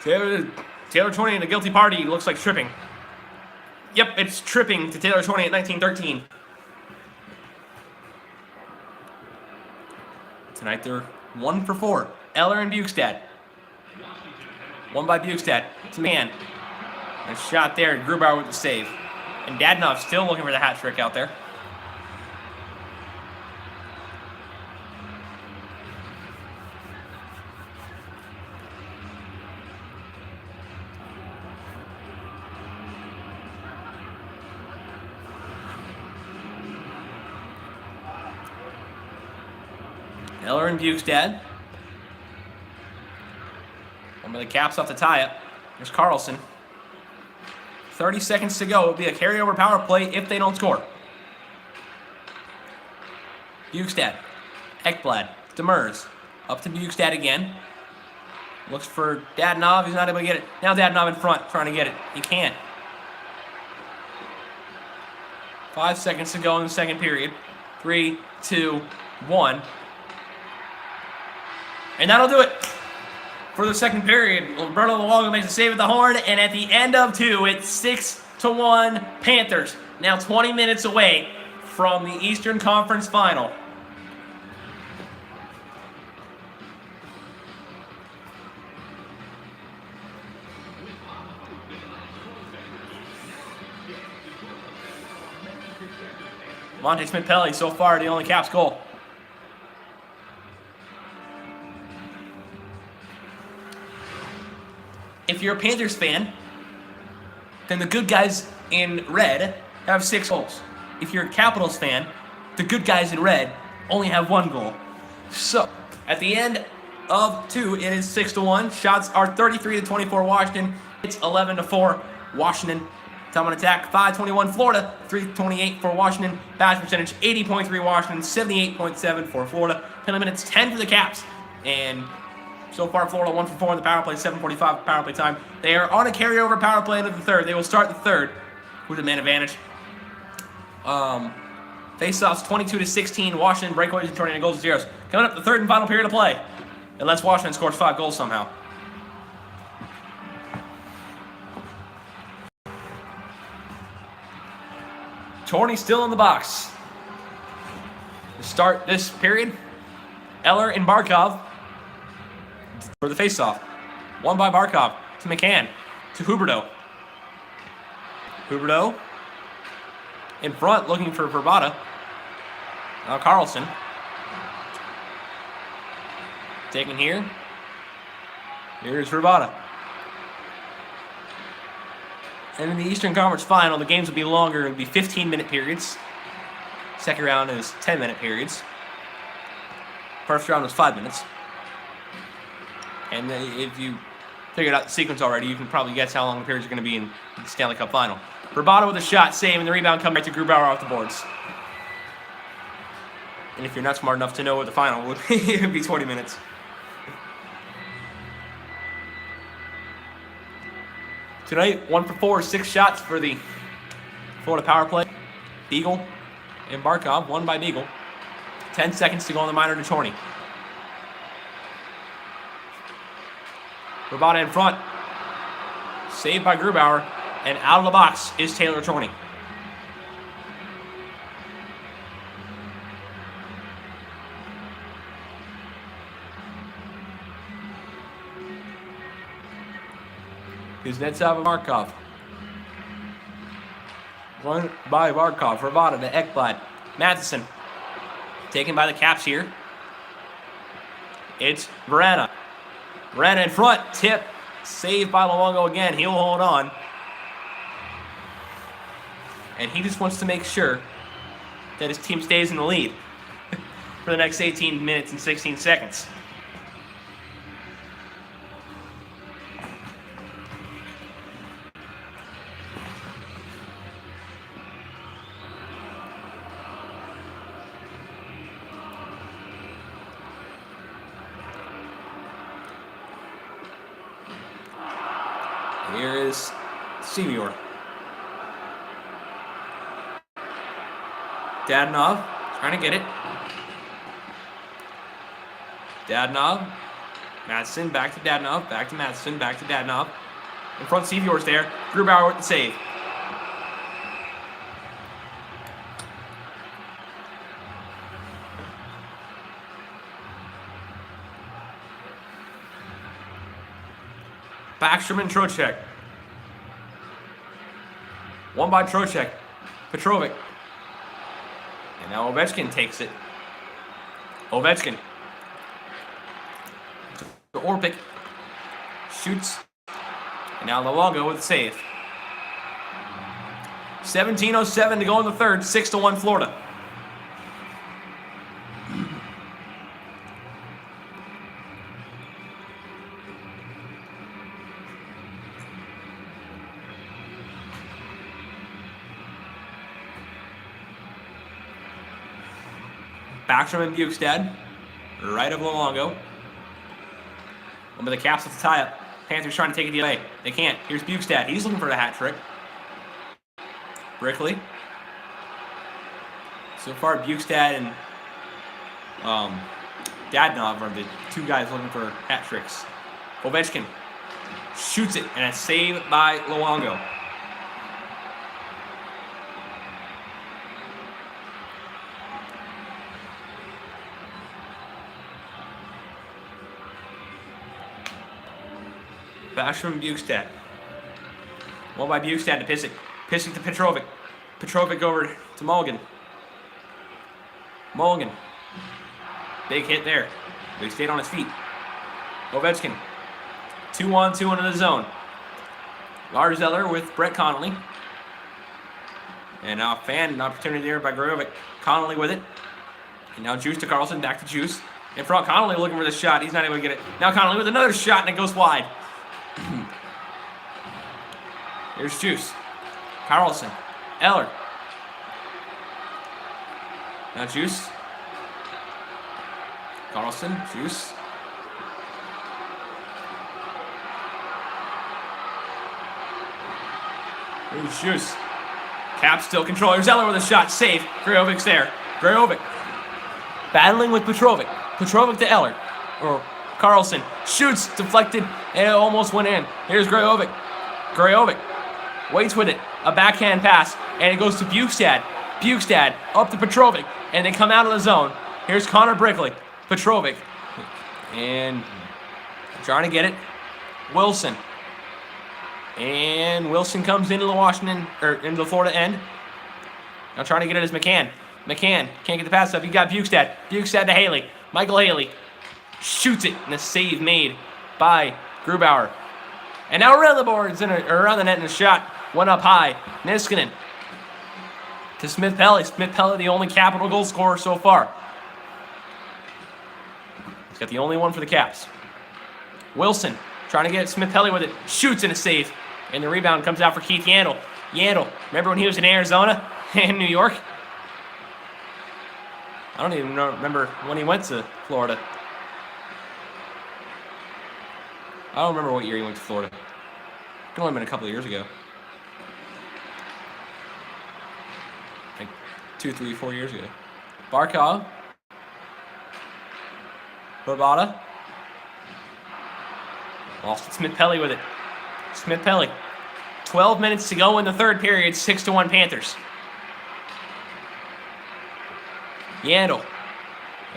Taylor Torney in a guilty party. Looks like tripping. Yep, it's tripping to Taylor Torney at 1913. Tonight they're 1 for 4. Eller and Bukestad. One by Bukestad. It's a man. A shot there. Grubauer with the save. And Dadonov still looking for the hat trick out there. Eller and Bukestad. One of the Caps off to tie it. There's Carlson. 30 seconds to go. It'll be a carryover power play if they don't score. Bukestad. Ekblad. Demers. Up to Bukestad again. Looks for Dadonov. He's not able to get it. Now Dadonov in front, trying to get it. He can't. 5 seconds to go in the second period. 3, 2, 1. And that'll do it for the second period. Roberto Luongo makes a save at the horn, and at the end of 2, it's 6-1 Panthers. Now 20 minutes away from the Eastern Conference Final. Monte Smith-Pelly, so far, the only Caps goal. If you're a Panthers fan, then the good guys in red have 6 goals. If you're a Capitals fan, the good guys in red only have 1 goal. So, at the end of 2, it is 6-1. Shots are 33-24 Washington. It's 11-4 Washington. Time on attack, 5:21 Florida, 3:28 for Washington. Pass percentage, 80.3 Washington, 78.7 for Florida. Penalty minutes, 10 for the Caps. And so far, Florida 1 for 4 in the power play, 7:45 power play time. They are on a carryover power play into the third. They will start the third with a man advantage. Face-offs, 22-16. Washington breakaways and turning goals to zeros. Coming up the third and final period of play. Unless Washington scores 5 goals somehow. Torney still in the box. To start this period, Eller and Barkov for the faceoff. One by Barkov to McCann to Huberdeau. Huberdeau in front looking for Verbata. Now Carlson. Taken here. Here's Verbata. And in the Eastern Conference Final, the games will be longer. It'll be 15-minute periods. Second round is 10-minute periods. First round was 5 minutes. And if you figured out the sequence already, you can probably guess how long the periods are going to be in the Stanley Cup Final. Verbata with a shot, saving the rebound, coming back to Grubauer off the boards. And if you're not smart enough to know what the final would be, it would be 20 minutes. Tonight, 1 for 4, 6 shots for the Florida power play. Beagle and Barkov, one by Beagle. 10 seconds to go on the minor to Torney. Verbata in front. Saved by Grubauer. And out of the box is Taylor Torney. Kuznetsov and Barkov. One by Barkov. Verbata to Ekblad. Matheson. Taken by the Caps here. It's Verana. Verana in front. Tip. Saved by Luongo again. He'll hold on. And he just wants to make sure that his team stays in the lead for the next 18 minutes and 16 seconds. Here is Senior. Dadonov trying to get it. Dadonov. Matheson back to Dadonov. Back to Matheson. Back to Dadonov. In front, Sevior's there. Grubauer with the save. Backstrom and Trocheck. One by Trocheck. Petrovic. And now Ovechkin takes it. Ovechkin. To Orpik. Shoots. And now Luongo with the save. 17:07 to go in the third. 6-1 Florida. Backstrom and Bukestad. Right of Luongo. One of the Caps with the tie-up. Panthers trying to take it the other way. They can't. Here's Bukestad. He's looking for the hat trick. Brickley. So far, Bukestad and Dadnov are the two guys looking for hat tricks. Ovechkin shoots it, and a save by Luongo. Backstrom and Bukestad. One by Bukestad to Pysyk. Pysyk to Petrovic. Petrovic over to Mulligan. Mulligan. Big hit there. But he stayed on his feet. Ovechkin. 2-on-2 into the zone. Lars Eller with Brett Connolly. And now an opportunity there by Grojovic. Connolly with it. And now Juice to Carlson. Back to Juice. In front, Connolly looking for the shot. He's not able to get it. Now Connolly with another shot, and it goes wide. Here's Juice. Carlson. Eller. Now Juice. Carlson. Juice. Here's Juice. Cap still control. Here's Eller with a shot. Save. Grajovic's there. Grajovic. Battling with Petrovic. Petrovic to Eller. Or Carlson. Shoots. Deflected. And it almost went in. Here's Grajovic. Grajovic. Waits with it. A backhand pass. And it goes to Bukestad. Bukestad up to Petrovic. And they come out of the zone. Here's Connor Brickley. Petrovic. And trying to get it. Wilson. And Wilson comes into the Florida end. Now trying to get it is McCann. McCann can't get the pass up. You got Bukestad. Bukestad to Haley. Michael Haley shoots it, and a save made by Grubauer. And now around the boards around the net, and a shot went up high. Niskanen to Smith-Pelly. Smith-Pelly, the only capital goal scorer so far. He's got the only one for the Caps. Wilson trying to get Smith-Pelly with it. Shoots, and a save. And the rebound comes out for Keith Yandel. Yandel, remember when he was in Arizona and New York? I don't even remember when he went to Florida. I don't remember what year he went to Florida. It could only been a couple of years ago. Like 2, 3, 4 years ago. Barkov. Barbada. Lost Smith-Pelly with it. Smith-Pelly. 12 minutes to go in the third period. 6-1 Panthers. Yandel.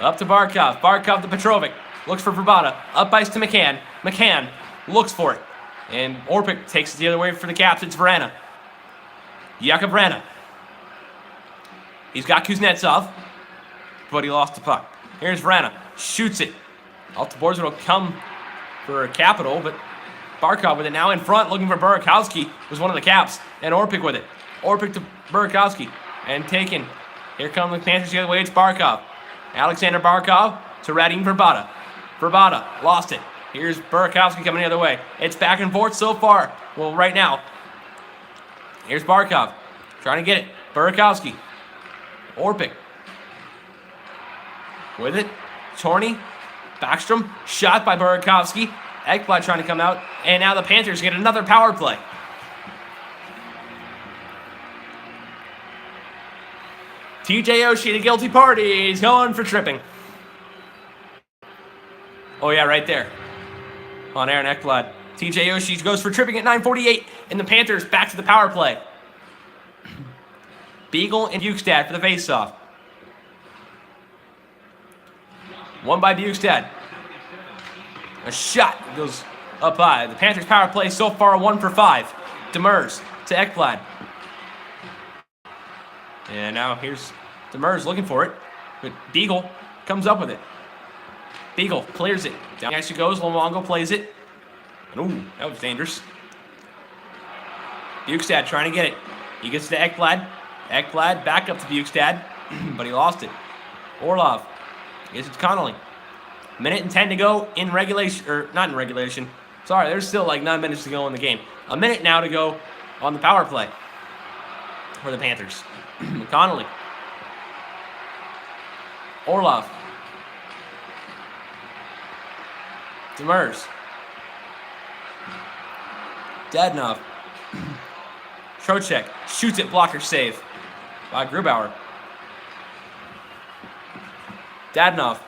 Up to Barkov. Barkov to Petrovic. Looks for Barbada. Up ice to McCann. McCann looks for it. And Orpik takes it the other way for the Caps. It's Vrana. Jakub Vrana. He's got Kuznetsov, but he lost the puck. Here's Vrana. Shoots it. Off the boards will come for a capital, but Barkov with it now in front, looking for Burakovsky, was one of the Caps. And Orpik with it. Orpik to Burakovsky. And taken. Here come the Panthers the other way. It's Barkov. Alexander Barkov to Radim Verbata. Verbata lost it. Here's Burakovsky coming the other way. It's back and forth so far. Well, right now. Here's Barkov. Trying to get it. Burakovsky. Orpik. With it. Chorney. Backstrom. Shot by Burakovsky. Ekblad trying to come out. And now the Panthers get another power play. TJ Oshie, the guilty party, is going for tripping. Oh, yeah, right there. On Aaron Ekblad. TJ Oshie goes for tripping at 9:48, and the Panthers back to the power play. Beagle and Bukestad for the faceoff. One by Bukestad. A shot goes up high. The Panthers power play so far 1 for 5. Demers to Ekblad. And now here's Demers looking for it. But Beagle comes up with it. Beagle clears it. Down the ice she goes. Luongo plays it. And ooh, that was dangerous. Bukestad trying to get it. He gets to Ekblad. Ekblad back up to Bukestad. But he lost it. Orlov gets it to Connolly. 1:10 to go in regulation. Or not in regulation. Sorry, there's still like 9 minutes to go in the game. A minute now to go on the power play for the Panthers. Connolly. Orlov. Demers. Dadonov. Trocheck shoots it, blocker save by Grubauer. Dadonov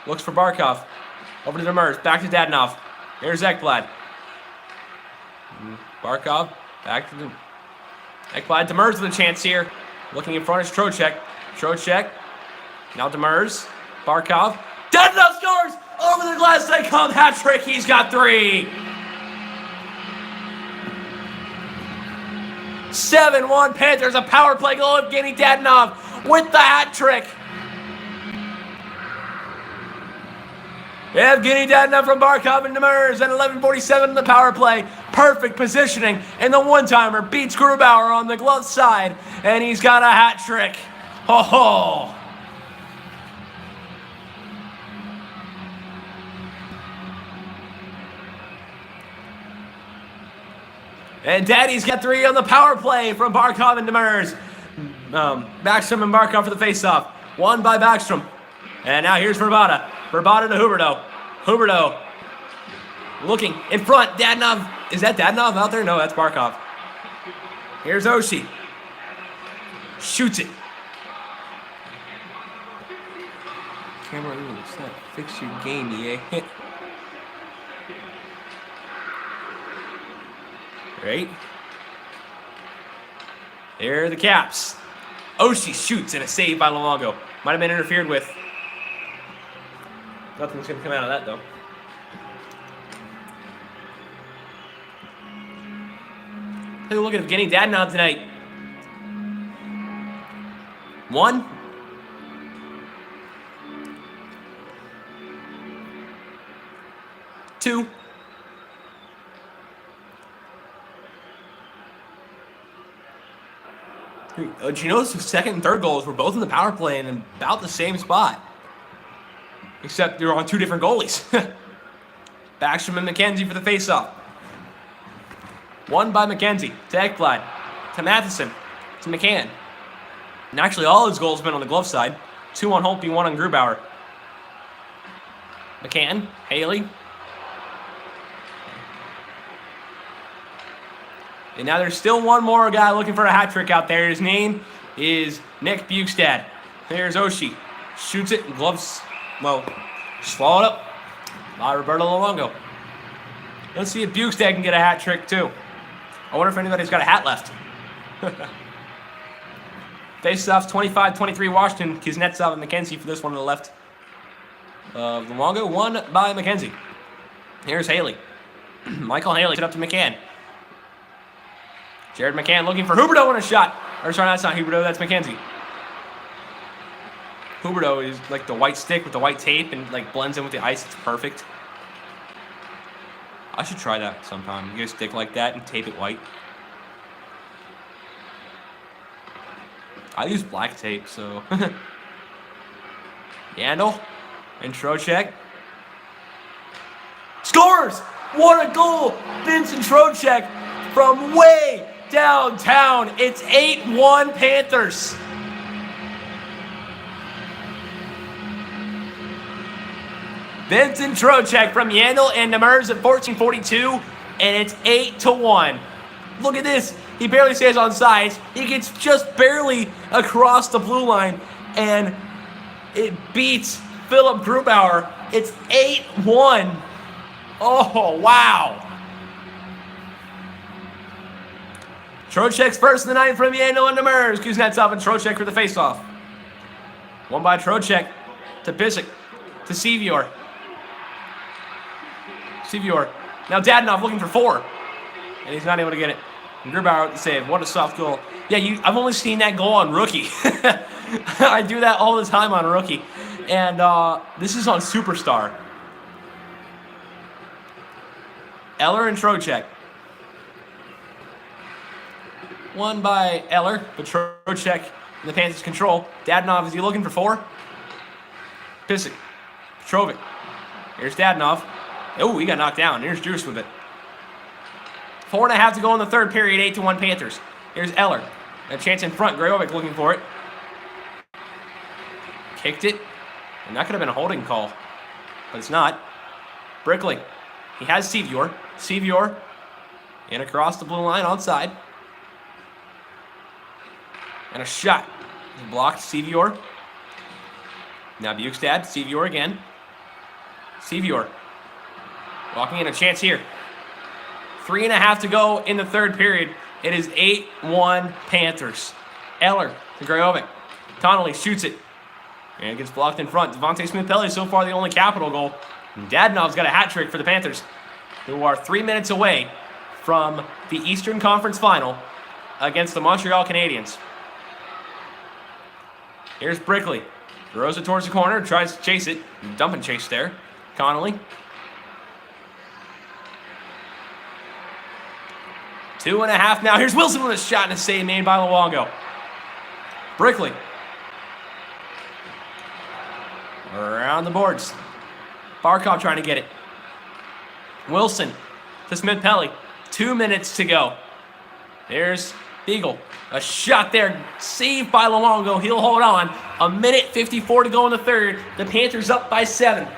looks for Barkov. Over to Demers, back to Dadonov. Here's Ekblad. Barkov, back to Ekblad. Demers with a chance here. Looking in front is Trocheck. Trocheck. Now Demers. Barkov. Dadonov scores! Over the glass, they come. Hat trick. He's got 3. 7-1 Panthers. A power play goal of Evgeny Dadonov with the hat trick. Evgeny Dadonov from Barkov and Demers at 11:47 in the power play. Perfect positioning, and the one-timer beats Grubauer on the glove side, and he's got a hat trick. Ho ho! And Daddy's got 3 on the power play from Barkov and Demers. Backstrom and Barkov for the face-off. Won by Backstrom. And now here's Verbata. Verbata to Huberdeau. Huberdeau looking in front. Dadonov. Is that Dadonov out there? No, that's Barkov. Here's Oshie. Shoots it. Camera, fix your game, EA. Right? There are the Caps. Oshie shoots and a save by Luongo. Might have been interfered with. Nothing's going to come out of that, though. Take a look at Evgeny Dadonov tonight. 1. 2. Did you notice the second and third goals were both in the power play and in about the same spot? Except they were on 2 different goalies. Backstrom and McKenzie for the faceoff. Won by McKenzie to Ekblad, to Matheson, to McCann. And actually all his goals have been on the glove side. 2 on Holtby, 1 on Grubauer. McCann, Haley. And now there's still one more guy looking for a hat trick out there. His name is Nick Bukestad. There's Oshie. Shoots it and gloves, well, swallowed up by Roberto Luongo. Let's see if Bukestad can get a hat trick too. I wonder if anybody's got a hat left. Face-offs 25-23 Washington. Kuznetsov and McKenzie for this one on the left. Luongo won by McKenzie. Here's Haley. Michael Haley. Up to McCann. Jared McCann looking for Huberdeau on a shot. Or sorry, that's not Huberdeau, that's McKenzie. Huberdeau is like the white stick with the white tape and like blends in with the ice. It's perfect. I should try that sometime. You get a stick like that and tape it white. I use black tape, so. Yandel and Trocheck. Scores! What a goal! Vincent Trocheck from way downtown. It's 8-1 Panthers. Vincent Trocheck from Yandel and Demers at 14:42, and it's 8-1. Look at this. He barely stays on sides. He gets just barely across the blue line, and it beats Philip Grubauer. It's 8-1. Oh, wow. Trocheck's first in the night from Yandel and Demers. Kuznetsov and Trocheck for the faceoff. Won by Trocheck to Bissek to Sevior. Sevior. Now Dadonov looking for 4. And he's not able to get it. And Grubauer with the save. What a soft goal. Yeah, I've only seen that goal on Rookie. I do that all the time on Rookie. And this is on Superstar. Eller and Trocheck. Won by Eller, but Trocheck in the Panthers' control. Dadonov, is he looking for 4? Bissek. Petrovic. Here's Dadonov. Oh, he got knocked down. Here's Juice with it. 4.5 to go in the third period. 8-1 Panthers. Here's Eller. A chance in front. Grajovic looking for it. kicked it. And that could have been a holding call. But it's not. Brickley. He has Sevior. Sevior. And across the blue line onside. And a shot. Blocked. Sevior. Now Bukestad. Sevior again. Sevior. Walking in a chance here. 3.5 to go in the third period. It is 8-1 Panthers. Eller to Grajovic. Connolly shoots it. And it gets blocked in front. Devontae Smith-Pelly so far the only capital goal. And Dadonov's got a hat trick for the Panthers, who are 3 minutes away from the Eastern Conference Final against the Montreal Canadiens. Here's Brickley. Throws it towards the corner. Tries to chase it. Dump and chase there. Connolly. 2.5 now. Here's Wilson with a shot and a save made by Luongo. Brickley. Around the boards. Barkov trying to get it. Wilson to Smith-Pelly. 2 minutes to go. There's Beagle. A shot there. Saved by Luongo. He'll hold on. 1:54 to go in the third. The Panthers up by 7.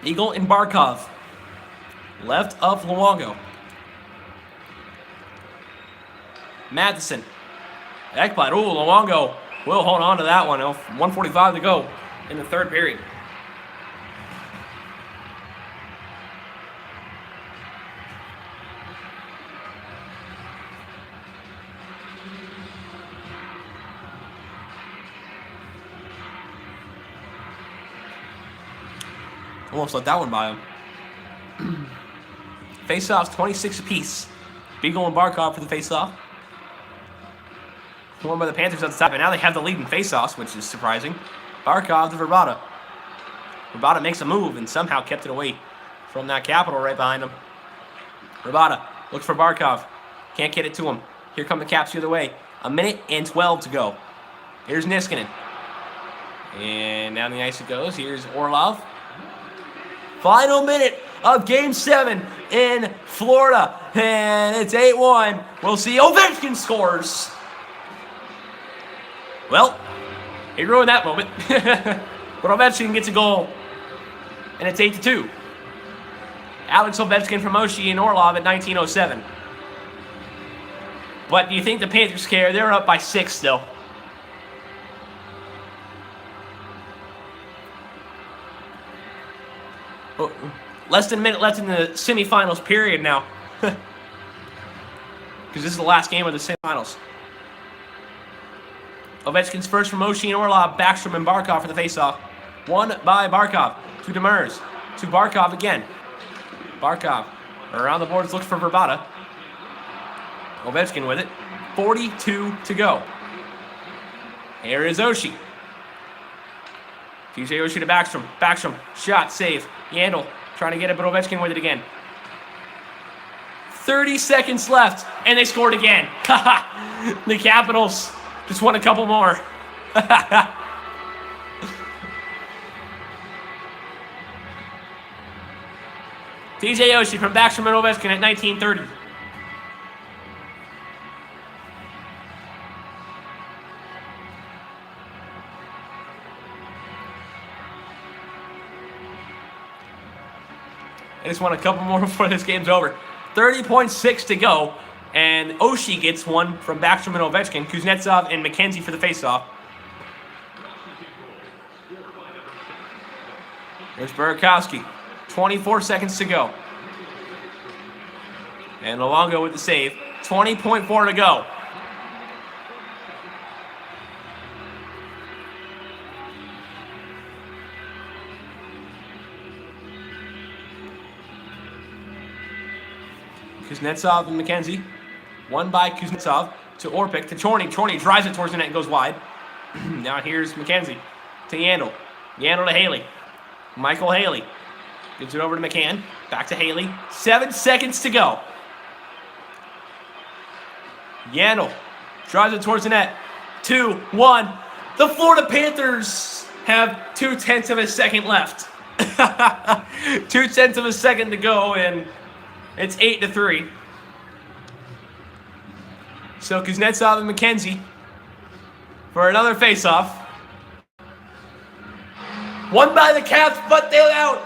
Eagle and Barkov. Left of Luongo. Matheson. Ekblad. Ooh, Luongo will hold on to that one. 1:45 to go in the third period. Almost let that one by him. Face-offs, 26 apiece. Beagle and Barkov for the face-off. Won by the Panthers at the top, and now they have the lead in face-offs, which is surprising. Barkov to Verbata. Verbata makes a move and somehow kept it away from that Capital right behind him. Verbata looks for Barkov. Can't get it to him. Here come the Caps the other way. 1:12 to go. Here's Niskanen. And down the ice it goes. Here's Orlov. Final minute of Game 7 in Florida. And it's 8-1. We'll see. Ovechkin scores. Well, he ruined that moment. But Ovechkin gets a goal. And it's 8-2. Alex Ovechkin from Oshie and Orlov at 19:07. But do you think the Panthers care? They're up by 6 still. Oh, less than a minute left in the semifinals period now. Because this is the last game of the semifinals. Ovechkin's first from Oshie and Orlov, Backstrom and Barkov for the faceoff. Won by Barkov to Demers. To Barkov again. Barkov around the boards, looks for Verbata. Ovechkin with it. 42 to go. Here is Oshie. TJ Oshie to Backstrom. Backstrom, shot, save. Yandel trying to get it, but Ovechkin with it again. 30 seconds left, and they scored again. The Capitals just won a couple more. TJ Oshie from Backstrom and Ovechkin at 19:30. I just want a couple more before this game's over. 30.6 to go. And Oshie gets one from Backstrom and Ovechkin. Kuznetsov and McKenzie for the faceoff. There's Burakovsky. 24 seconds to go. And Luongo with the save. 20.4 to go. Kuznetsov and McKenzie. Won by Kuznetsov to Orpik to Chorny. Chorny drives it towards the net and goes wide. Now here's McKenzie to Yandel. Yandel to Haley. Michael Haley. Gives it over to McCann. Back to Haley. 7 seconds to go. Yandel drives it towards the net. 2-1. The Florida Panthers have 0.2 of a second left. 0.2 of a second to go, and it's 8-3. So Kuznetsov and McKenzie for another face-off. Won by the Caps, but they're out.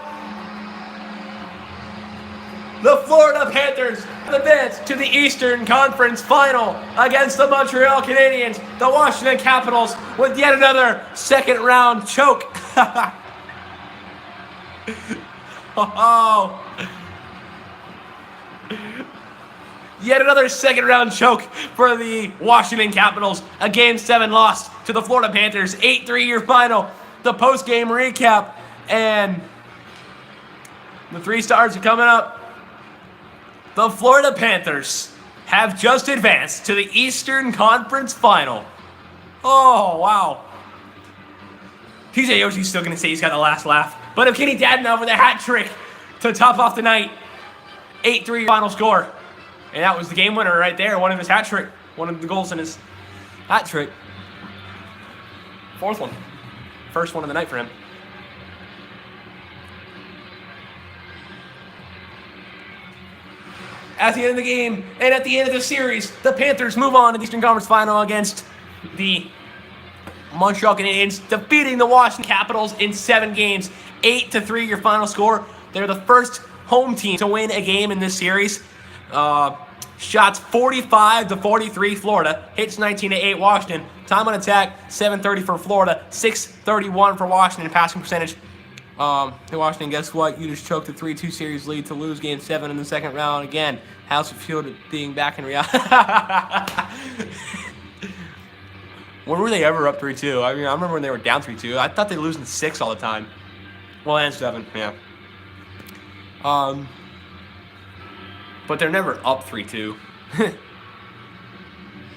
The Florida Panthers advance to the Eastern Conference Final against the Montreal Canadiens, the Washington Capitals, with yet another second-round choke. Oh. Yet another second-round choke for the Washington Capitals. A Game 7 loss to the Florida Panthers. 8-3 your final. The post-game recap. And the 3 stars are coming up. The Florida Panthers have just advanced to the Eastern Conference Final. Oh, wow. TJ Oshie's still going to say he's got the last laugh. But if Kenny Dadenow with a hat trick to top off the night. 8-3 final score. And that was the game winner right there. One of his hat trick. One of the goals in his hat trick. 4th one. First one of the night for him. At the end of the game, and at the end of the series, the Panthers move on to the Eastern Conference Final against the Montreal Canadiens, defeating the Washington Capitals in 7 games. 8-3 your final score. They're the first home team to win a game in this series. Shots 45-43 Florida. Hits 19-8 Washington. Time on attack 7:30 for Florida. 6:31 for Washington. Passing percentage. Hey Washington, guess what? You just choked a 3-2 series lead to lose Game 7 in the second round again. How's it feel to being back in reality? When were they ever up 3-2? I mean, I remember when they were down 3-2. I thought they were losing 6 all the time. Well, and 7, yeah. But they're never up 3-2.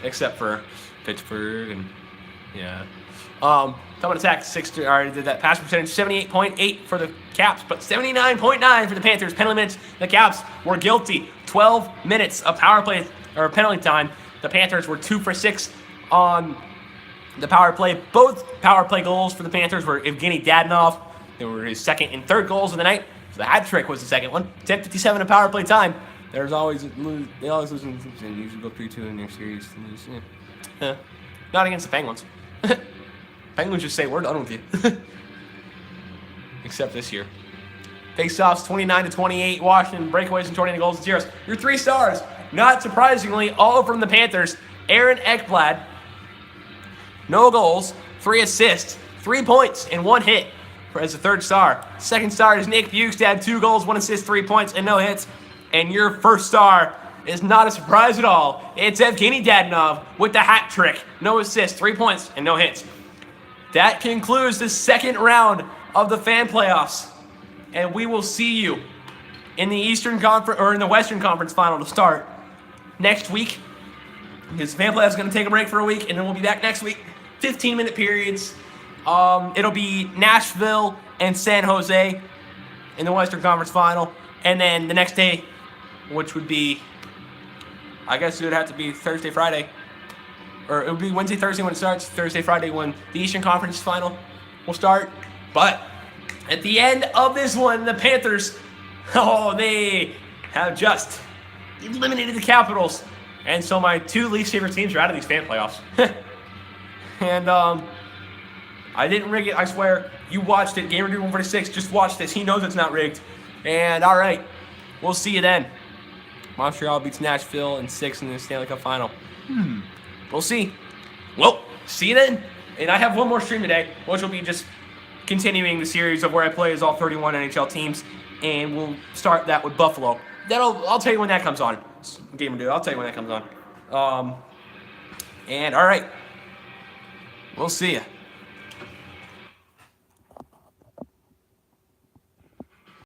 Except for Pittsburgh and, yeah. Time on attack, 6. I already did that. Pass percentage, 78.8 for the Caps, but 79.9 for the Panthers. Penalty minutes, the Caps were guilty. 12 minutes of power play or penalty time. The Panthers were 2 for 6 on the power play. Both power play goals for the Panthers were Evgeny Dadonov. They were his second and third goals of the night. So the hat trick was the second one. 10:57 of power play time. They always lose. They usually go 3-2 in their series. Yeah. Not against the Penguins. Penguins just say, we're done with you. Except this year. Face-offs, 29-28. Washington, breakaways and 20 goals and zeros. Your 3 stars, not surprisingly, all from the Panthers. Aaron Ekblad, no goals, 3 assists, 3 points, and 1 hit as a 3rd star. 2nd star is Nick Bukestad, 2 goals, 1 assist, 3 points, and no hits. And your 1st star is not a surprise at all. It's Evgeny Dadonov with the hat trick. No assists, 3 points, and no hits. That concludes the second round of the fan playoffs. And we will see you in the Eastern Conference or in the Western Conference Final to start next week. Because the fan playoffs is going to take a break for a week, and then we'll be back next week. 15-minute periods. It'll be Nashville and San Jose in the Western Conference Final. And then the next day, which would be, I guess it would have to be Thursday, Friday. Or it would be Wednesday, Thursday when it starts. Thursday, Friday when the Eastern Conference Final will start. But at the end of this one, the Panthers, they have just eliminated the Capitals. And so my 2 least favorite teams are out of these fan playoffs. And I didn't rig it, I swear. You watched it. Gamer Dude 146 just watched this. He knows it's not rigged. And all right, we'll see you then. Montreal beats Nashville in 6 in the Stanley Cup Final. We'll see. Well, see you then. And I have one more stream today, which will be just continuing the series of where I play as all 31 NHL teams. And we'll start that with Buffalo. I'll tell you when that comes on. Gamer Dude, I'll tell you when that comes on. And all right. We'll see you.